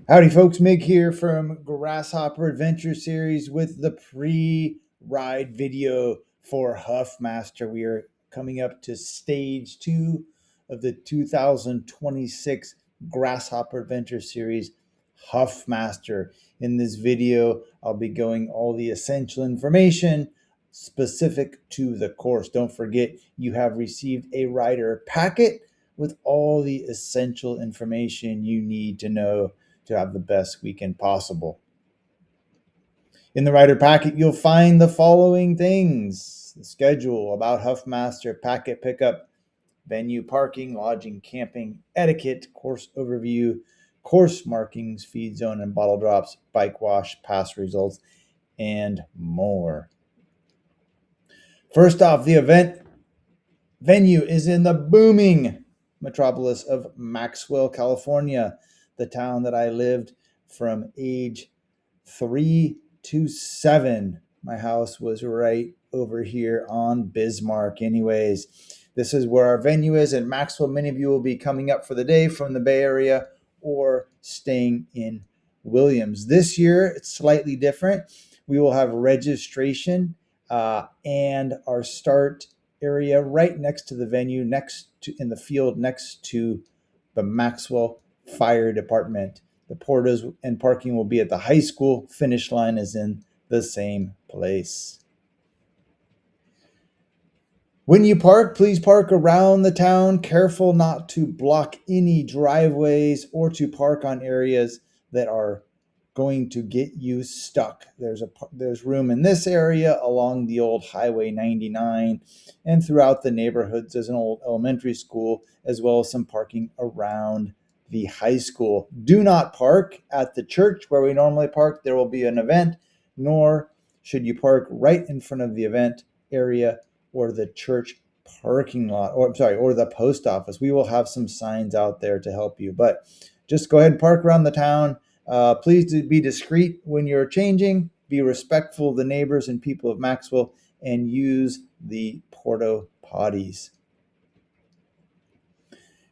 Howdy folks, Mig here from Grasshopper Adventure Series with the pre-ride video for Huffmaster. We are coming up to stage 2 of the 2026 Grasshopper Adventure Series Huffmaster. In this video, I'll be going all the essential information specific to the course. Don't forget, you have received a rider packet with all the essential information you need to know to have the best weekend possible. In the rider packet, you'll find the following things: the schedule, about Huffmaster, packet pickup, venue, parking, lodging, camping, etiquette, course overview, course markings, feed zone and bottle drops, bike wash, pass results, and more. First off, the event venue is in the booming metropolis of Maxwell, California, the town that I lived from age 3 to 7. My house was right over here on Bismarck. Anyways, this is where our venue is in Maxwell. Many of you will be coming up for the day from the Bay Area or staying in Williams. This year, it's slightly different. We will have registration and our start area right next to the venue, in the field next to the Maxwell Fire Department. The portas and parking will be at the high school. Finish line is in the same place. When you park, please park around the town. Careful not to block any driveways or to park on areas that are going to get you stuck. There's room in this area along the old Highway 99 and throughout the neighborhoods. There's an old elementary school as well as some parking around the high school. Do not park at the church where we normally park. There will be an event, nor should you park right in front of the event area or the church parking lot, or the post office. We will have some signs out there to help you, but just go ahead and park around the town. Please be discreet when you're changing. Be respectful of the neighbors and people of Maxwell, and use the porta potties.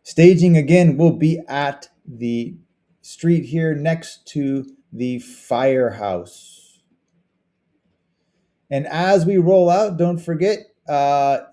Staging again will be at the street here next to the firehouse. And as we roll out, don't forget,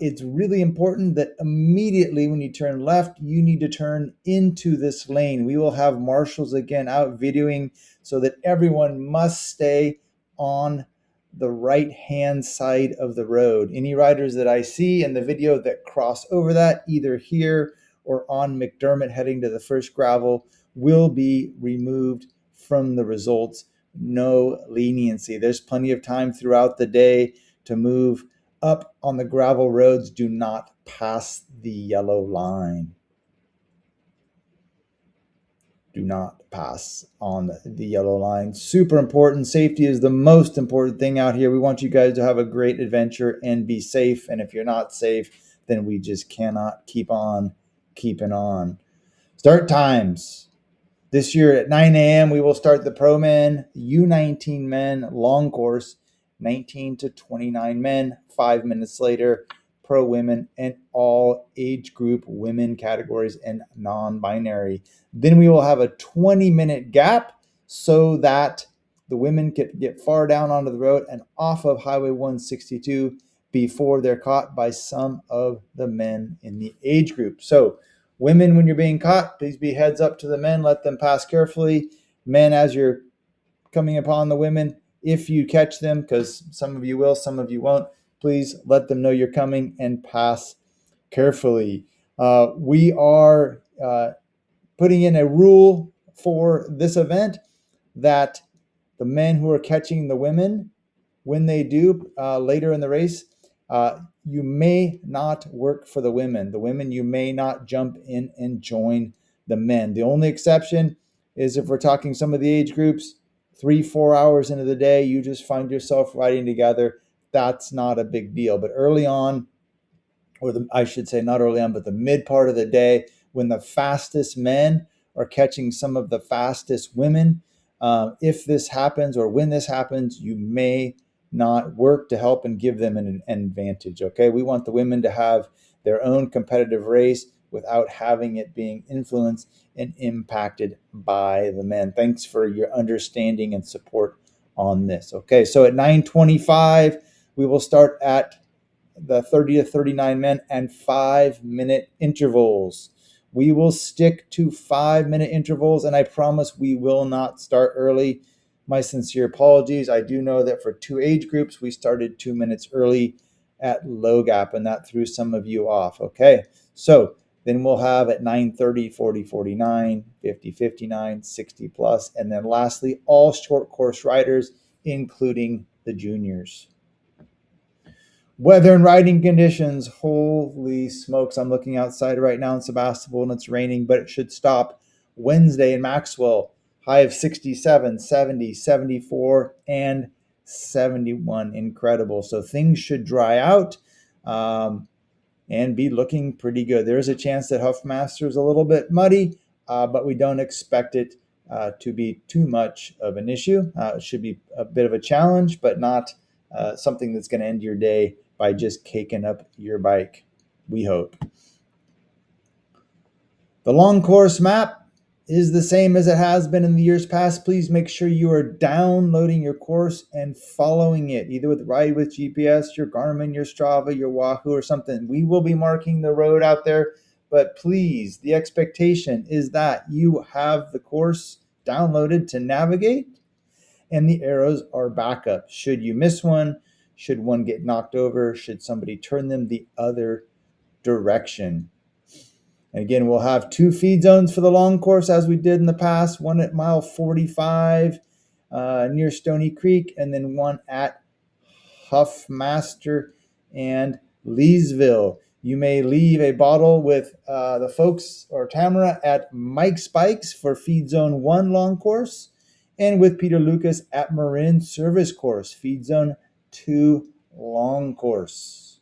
it's really important that immediately when you turn left, you need to turn into this lane. We will have marshals again out videoing so that everyone must stay on the right-hand side of the road. Any riders that I see in the video that cross over that, either here or on McDermott heading to the first gravel, will be removed from the results. No leniency. There's plenty of time throughout the day to move up on the gravel roads. Do not pass the yellow line. Do not pass on the yellow line. Super important. Safety is the most important thing out here. We want you guys to have a great adventure and be safe. And if you're not safe, then we just cannot keep on keeping on. Start times. This year at 9 a.m., we will start the Pro Men U19 men long course, 19 to 29 men. 5 minutes later, Pro Women and all age group women categories and non-binary. Then we will have a 20-minute gap so that the women can get far down onto the road and off of Highway 162 before they're caught by some of the men in the age group. So women, when you're being caught, please be heads up to the men. Let them pass carefully. Men, as you're coming upon the women, if you catch them, because some of you will, some of you won't, please let them know you're coming and pass carefully. We are putting in a rule for this event that the men who are catching the women, when they do later in the race, you may not work for the women. The women, you may not jump in and join the men. The only exception is if we're talking some of the age groups, 3-4 hours into the day, you just find yourself riding together. That's not a big deal. But early on, I should say not early on, but the mid part of the day, when the fastest men are catching some of the fastest women, if this happens or when this happens, you may not work to help and give them an advantage. Okay, we want the women to have their own competitive race. without having it being influenced and impacted by the men. Thanks for your understanding and support on this. Okay, so at 9:25, we will start at the 30 to 39 men and 5-minute intervals. We will stick to 5-minute intervals, and I promise we will not start early. My sincere apologies. I do know that for 2 age groups, we started 2 minutes early at low gap, and that threw some of you off. Okay, so then we'll have at 9:30, 40, 49, 50, 59, 60 plus, and then lastly, all short course riders, including the juniors. Weather and riding conditions. Holy smokes. I'm looking outside right now in Sebastopol and it's raining, but it should stop Wednesday in Maxwell. High of 67, 70, 74, and 71. Incredible. So things should dry out and be looking pretty good. There is a chance that Huffmaster is a little bit muddy, but we don't expect it to be too much of an issue. It should be a bit of a challenge, but not something that's going to end your day by just caking up your bike, we hope. The long course map is the same as it has been in the years past. Please make sure you are downloading your course and following it, either with Ride with GPS, your Garmin, your Strava, your Wahoo, or something. We will be marking the road out there, but please, the expectation is that you have the course downloaded to navigate, and the arrows are backup. Should you miss one, should one get knocked over, should somebody turn them the other direction. And again, we'll have 2 feed zones for the long course as we did in the past, one at mile 45 near Stony Creek, and then one at Huffmaster and Leesville. You may leave a bottle with the folks or Tamara at Mike's Bikes for feed zone 1 long course, and with Peter Lucas at Marin Service Course, feed zone 2 long course.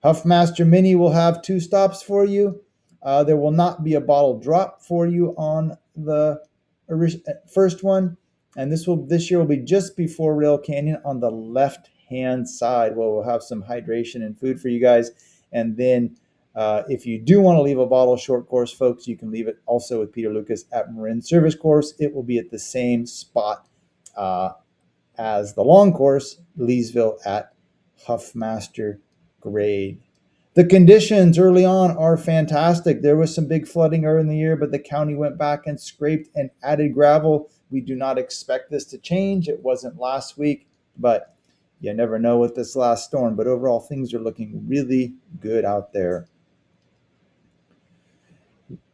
Huffmaster Mini will have 2 stops for you. There will not be a bottle drop for you on the first one, and this year will be just before Rail Canyon on the left-hand side, where we'll have some hydration and food for you guys. And then if you do want to leave a bottle short course, folks, you can leave it also with Peter Lucas at Marin Service Course. It will be at the same spot as the long course, Leesville at Huffmaster grade. The conditions early on are fantastic. There was some big flooding early in the year, but the county went back and scraped and added gravel. We do not expect this to change. It wasn't last week, but you never know with this last storm. But overall, things are looking really good out there.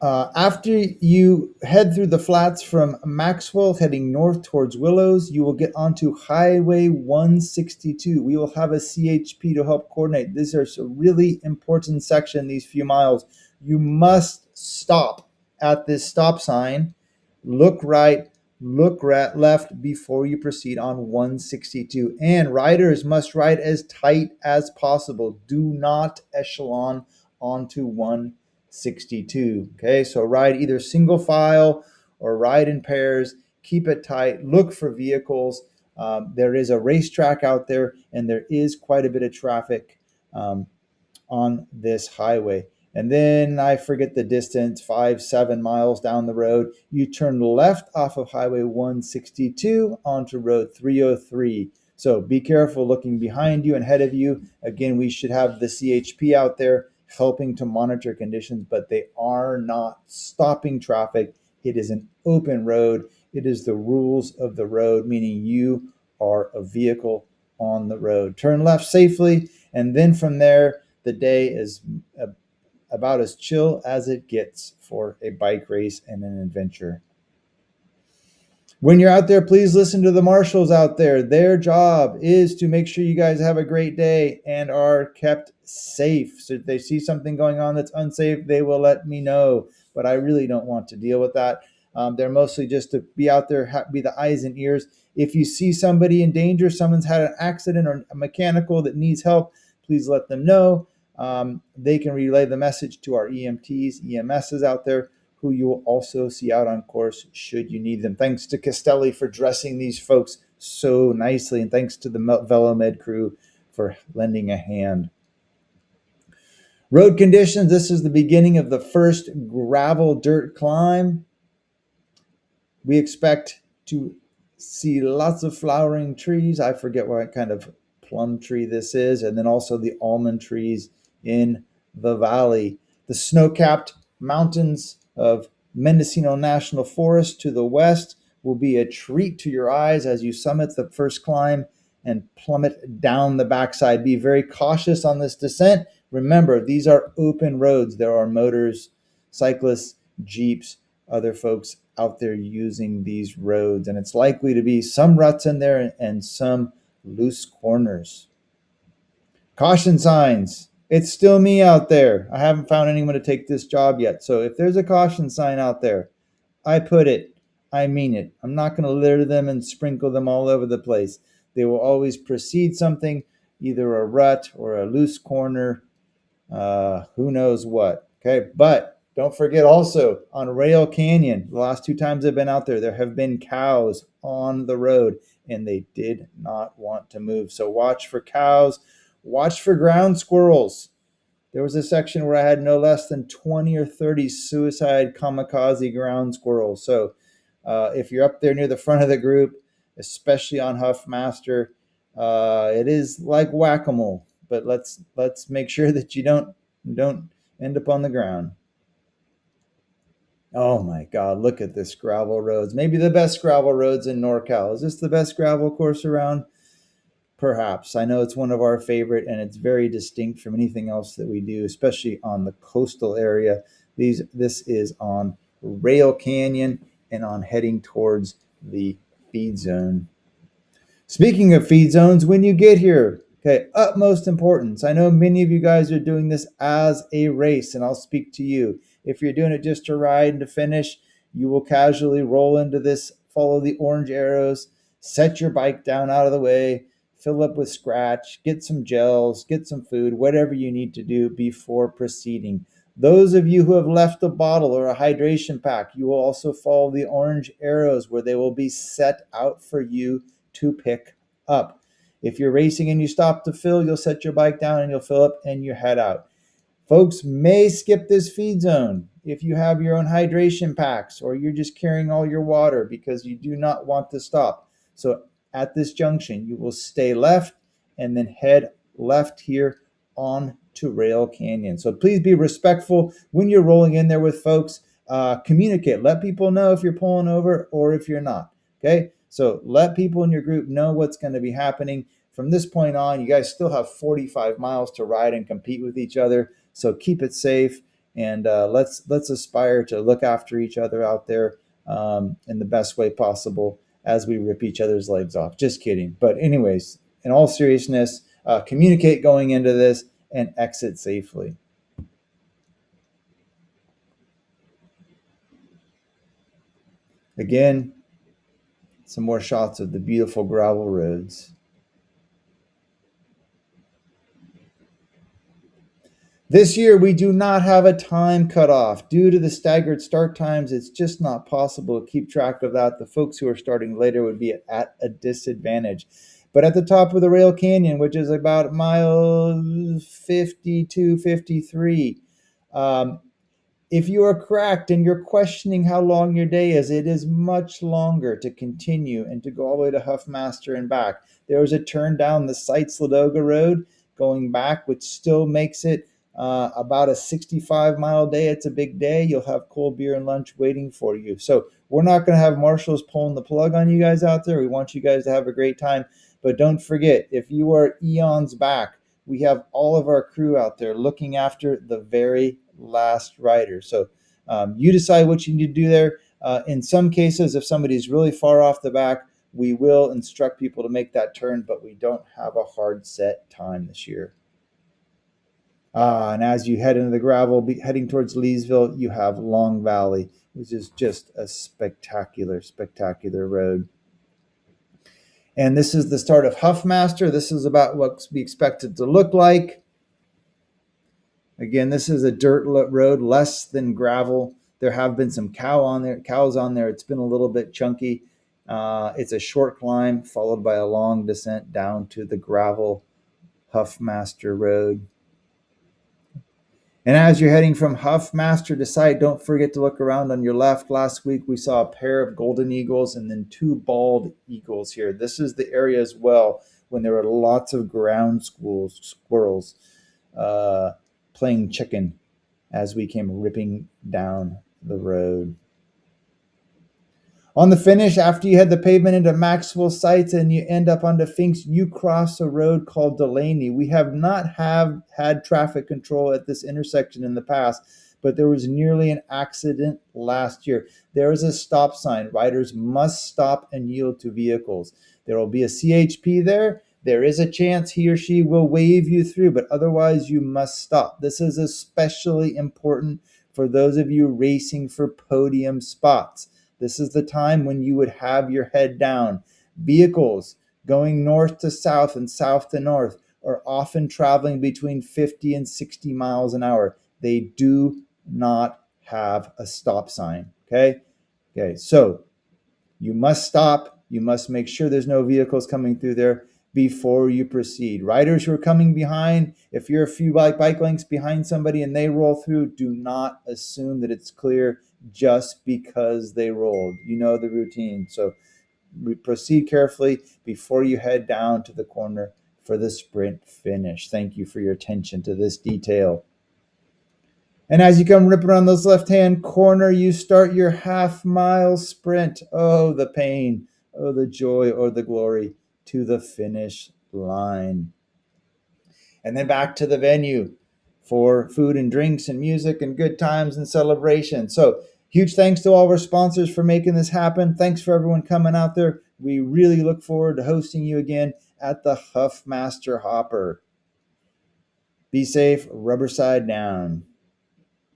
After you head through the flats from Maxwell heading north towards Willows, you will get onto Highway 162. We will have a CHP to help coordinate. This is a really important section, these few miles. You must stop at this stop sign, look right, look left before you proceed on 162. And riders must ride as tight as possible. Do not echelon onto 162. Okay, so ride either single file or ride in pairs. Keep it tight. Look for vehicles. There is a racetrack out there, and there is quite a bit of traffic on this highway. And then I forget the distance, 5-7 miles down the road, you turn left off of Highway 162 onto Road 303. So be careful looking behind you and ahead of you. Again, we should have the CHP out there helping to monitor conditions, but they are not stopping traffic. It is an open road. It is the rules of the road, meaning you are a vehicle on the road. Turn left safely, and then from there, the day is about as chill as it gets for a bike race and an adventure. When you're out there, please listen to the marshals out there. Their job is to make sure you guys have a great day and are kept safe. So if they see something going on that's unsafe, they will let me know. But I really don't want to deal with that. They're mostly just to be out there, be the eyes and ears. If you see somebody in danger, someone's had an accident or a mechanical that needs help, please let them know. They can relay the message to our EMTs, EMSs out there, who you will also see out on course should you need them. Thanks to Castelli for dressing these folks so nicely, and thanks to the Velomed crew for lending a hand. Road conditions, this is the beginning of the first gravel dirt climb. We expect to see lots of flowering trees. I forget what kind of plum tree this is, and then also the almond trees in the valley. The snow-capped mountains of Mendocino National Forest to the west will be a treat to your eyes as you summit the first climb and plummet down the backside. Be very cautious on this descent. Remember, these are open roads. There are motors, cyclists, jeeps, other folks out there using these roads, and it's likely to be some ruts in there and some loose corners. Caution signs. It's still me out there. I haven't found anyone to take this job yet. So if there's a caution sign out there, I put it. I mean it. I'm not going to litter them and sprinkle them all over the place. They will always precede something, either a rut or a loose corner, who knows what. Okay, but don't forget also on Rail Canyon, the last two times I've been out there, there have been cows on the road and they did not want to move. So watch for cows, watch for ground squirrels. There was a section where I had no less than 20 or 30 suicide kamikaze ground squirrels. So if you're up there near the front of the group, especially on Huffmaster, it is like whack-a-mole. But let's make sure that you don't end up on the ground. Oh my God, look at this gravel roads. Maybe the best gravel roads in NorCal. Is this the best gravel course around? Perhaps. I know it's one of our favorite and it's very distinct from anything else that we do, especially on the coastal area. This is on Rail Canyon and on heading towards the feed zone. Speaking of feed zones, when you get here, okay, utmost importance. I know many of you guys are doing this as a race, and I'll speak to you. If you're doing it just to ride and to finish, you will casually roll into this, follow the orange arrows, set your bike down out of the way, fill up with scratch, get some gels, get some food, whatever you need to do before proceeding. Those of you who have left a bottle or a hydration pack, you will also follow the orange arrows where they will be set out for you to pick up. If you're racing and you stop to fill, you'll set your bike down and you'll fill up and you head out. Folks may skip this feed zone if you have your own hydration packs or you're just carrying all your water because you do not want to stop. So at this junction, you will stay left and then head left here on to Rail Canyon. So please be respectful when you're rolling in there with folks. Communicate. Let people know if you're pulling over or if you're not. Okay? So let people in your group know what's going to be happening. From this point on, you guys still have 45 miles to ride and compete with each other. So keep it safe and let's aspire to look after each other out there in the best way possible as we rip each other's legs off. Just kidding. But anyways, in all seriousness, communicate going into this and exit safely. Again, some more shots of the beautiful gravel roads. This year, we do not have a time cutoff. Due to the staggered start times, it's just not possible to keep track of that. The folks who are starting later would be at a disadvantage. But at the top of the Rail Canyon, which is about mile 52, 53, if you are cracked and you're questioning how long your day is, it is much longer to continue and to go all the way to Huffmaster and back. There is a turn down the Sites Ladoga Road going back, which still makes it about a 65-mile day. It's a big day. You'll have cold beer and lunch waiting for you. So we're not going to have marshals pulling the plug on you guys out there. We want you guys to have a great time. But don't forget, if you are eons back, we have all of our crew out there looking after the very last rider. So you decide what you need to do there. In some cases, if somebody's really far off the back, we will instruct people to make that turn, but we don't have a hard set time this year. And as you head into the gravel, heading towards Leesville, you have Long Valley, which is just a spectacular, spectacular road. And this is the start of Huffmaster. This is about what we expected to look like. Again, this is a dirt road, less than gravel. There have been some cows on there. It's been a little bit chunky. It's a short climb followed by a long descent down to the gravel Huffmaster Road. And as you're heading from Huffmaster to site, don't forget to look around on your left. Last week, we saw a pair of golden eagles and then two bald eagles here. This is the area as well when there were lots of ground squirrels playing chicken as we came ripping down the road. On the finish, after you head the pavement into Maxwell sites and you end up onto Finks, you cross a road called Delaney. We have not had traffic control at this intersection in the past, but there was nearly an accident last year. There is a stop sign. Riders must stop and yield to vehicles. There will be a CHP there. There is a chance he or she will wave you through, but otherwise you must stop. This is especially important for those of you racing for podium spots. This is the time when you would have your head down. Vehicles going north to south and south to north are often traveling between 50 and 60 miles an hour. They do not have a stop sign. Okay, so you must stop. You must make sure there's no vehicles coming through there before you proceed. Riders who are coming behind, if you're a few bike lengths behind somebody and they roll through, do not assume that it's clear just because they rolled. You know the routine. So proceed carefully before you head down to the corner for the sprint finish. Thank you for your attention to this detail. And as you come ripping around this left-hand corner, you start your half-mile sprint. Oh, the pain, oh, the joy, or the glory, to the finish line. And then back to the venue for food and drinks and music and good times and celebration. So huge thanks to all of our sponsors for making this happen. Thanks for everyone coming out there. We really look forward to hosting you again at the Huffmaster Hopper. Be safe, rubber side down.